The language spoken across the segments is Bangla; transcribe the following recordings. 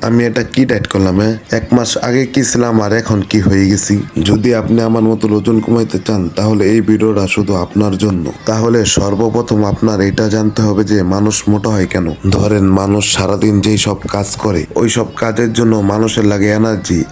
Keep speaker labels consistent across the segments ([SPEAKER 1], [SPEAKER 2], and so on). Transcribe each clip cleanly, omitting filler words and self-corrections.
[SPEAKER 1] আমি এটা কি ডায়েট করলাম? 1 মাস আগে কি ছিলাম আর এখন কি হয়ে গেছি। যদি আপনি আমার মতো ওজন কমাইতে চান তাহলে এই ভিডিওটা শুধু আপনার জন্য। তাহলে সর্বপ্রথম আপনার এটা জানতে হবে যে মানুষ মোটা হয় কেন। ধরেন মানুষ সারাদিন যেই সব কাজ করে ওই সব কাজের জন্য মানুষের লাগে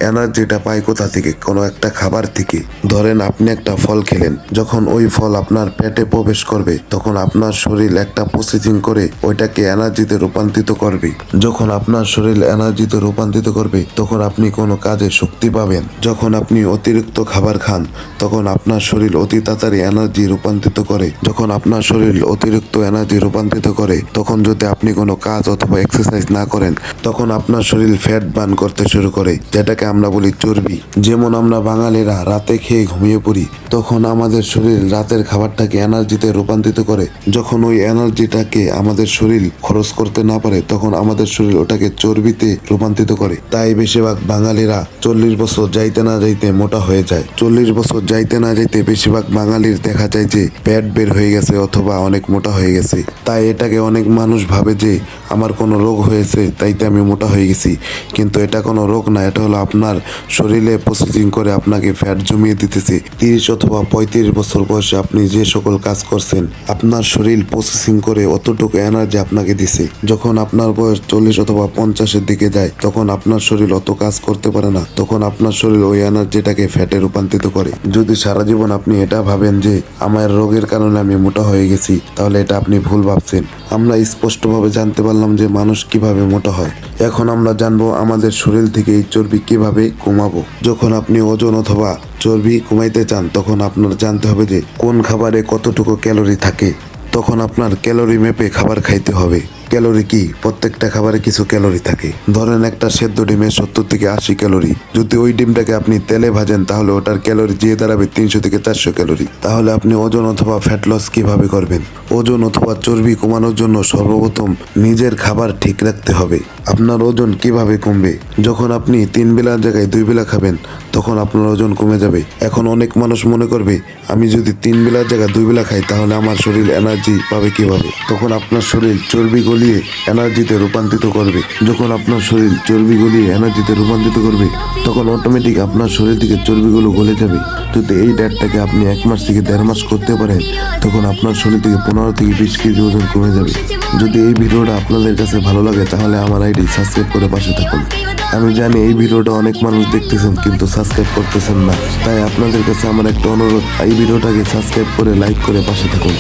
[SPEAKER 1] এনার্জিটা পায় কোথা থেকে? কোনো একটা খাবার থেকে। ধরেন আপনি একটা ফল খেলেন, যখন ওই ফল আপনার পেটে প্রবেশ করবে তখন আপনার শরীর একটা প্রসেসিং করে ওইটাকে এনার্জিতে রূপান্তরিত করবে। যখন আপনার শরীর এনার্জিতে রূপান্তরিত করবে তখন আপনি কোনো কাজে শক্তি পাবেন। যখন আপনি অতিরিক্ত খাবার খান তখন আপনার শরীর অতি তাড়াতাড়ি এনার্জি রূপান্তরিত করে। যখন আপনার শরীর অতিরিক্ত এনার্জি রূপান্তরিত করে তখন যদি আপনি কোনো কাজ অথবা এক্সারসাইজ না করেন তখন আপনার শরীর ফ্যাট বার্ন করতে শুরু করে, যেটাকে আমরা বলি চর্বি। যেমন আমরা বাঙালিরা রাতে খেয়ে ঘুমিয়ে পড়ি, তখন আমাদের শরীর রাতের খাবারটাকে এনার্জিতে রূপান্তরিত করে। যখন ওই এনার্জিটাকে আমাদের শরীর খরচ করতে না পারে তখন আমাদের শরীর ওটাকে চর্বিতে রূপান্তরিত করে। তাই বেশিরভাগ বাঙালিরা 40 বছর যাইতে না যাইতে মোটা হয়ে যায়। 40 বছর যাইতে না যাইতে বেশিরভাগ বাঙালির দেখা যায় যে পেট বের হয়ে গেছে অথবা অনেক মোটা হয়ে গেছে। তাই এটাকে অনেক মানুষ ভাবে যে আমার কোনো রোগ হয়েছে তাইতে আমি মোটা হয়ে গেছি, কিন্তু এটা কোনো রোগ না, এটা হলো আপনার শরীরে প্রসেসিং করে আপনাকে ফ্যাট জমিয়ে দিতেছে। 30 অথবা 35 বছর বয়সে আপনি যে সকল কাজ করছেন আপনার শরীর প্রসেসিং করে অতটুকু এনার্জি আপনাকে দিছে। যখন আপনার বয়স 40 অথবা 50-এর দিকে যায় তখন আপনার শরীর অত কাজ করতে পারে না, তখন আপনার শরীর ওই এনার্জিটাকে ফ্যাটে রূপান্তরিত করে। যদি সারা জীবন আপনি এটা ভাবেন যে আমার রোগের কারণে আমি মোটা হয়ে গেছি তাহলে এটা আপনি ভুল ভাবছেন। আমরা স্পষ্টভাবে জানতে পারলাম যে মানুষ কিভাবে মোটা হয়। এখন আমরা জানবো আমাদের শরীর থেকে এই চর্বি কিভাবে কমাবো। যখন আপনি ওজন অথবা চর্বি কমাইতে চান তখন আপনার জানতে হবে যে কোন খাবারে কতটুকু ক্যালোরি থাকে। তখন আপনার ক্যালোরি মেপে খাবার খাইতে হবে। ক্যালোরি কি? প্রত্যেকটা খাবারে কিছু ক্যালোরি থাকে। ধরেন একটা সেদ্ধ ডিমে 70 থেকে 80 ক্যালোরি। যদি ওই ডিমটাকে আপনি তেলে ভাজেন তাহলে ওটার ক্যালোরি যেয়ে দাঁড়াবে 300 থেকে 400 ক্যালোরি। তাহলে আপনি ওজন অথবা ফ্যাট লস কিভাবে করবেন? ওজন অথবা চর্বি কমানোর জন্য সর্বপ্রথম নিজের খাবার ঠিক রাখতে হবে। আপনার ওজন কিভাবে কমবে? যখন আপনি 3 বেলার জায়গায় 2 বেলা খাবেন তখন আপনার ওজন কমে যাবে। এখন অনেক মানুষ মনে করবে আমি যদি 3 বেলার জায়গায় 2 বেলা খাই তাহলে আমার শরীর এনার্জি পাবে কিভাবে? তখন আপনার শরীর চর্বি গলিয়ে এনার্জিতে রূপান্তরিত করবে। যখন আপনার শরীর চর্বি গলিয়ে এনার্জিতে রূপান্তরিত করবে তখন অটোমেটিক আপনার শরীর থেকে চর্বিগুলো গলে যাবে। যদি এই ডায়েটটাকে আপনি 1 মাস থেকে 1.5 মাস করতে পারেন তখন আপনার শরীর থেকে 15 থেকে 20 কেজি ওজন কমে যাবে। যদি এই ভিডিওটা আপনাদের কাছে ভালো লাগে তাহলে আমার আইডি সাবস্ক্রাইব করে পাশে থাকুন। আমি জানি এই ভিডিওটা অনেক মানুষ দেখতেছেন কিন্তু সাবস্ক্রাইব করতেছেন না, তাই আপনাদের কাছে আমার একটা অনুরোধ, এই ভিডিওটাকে সাবস্ক্রাইব করে লাইক করে পাশে থাকুন।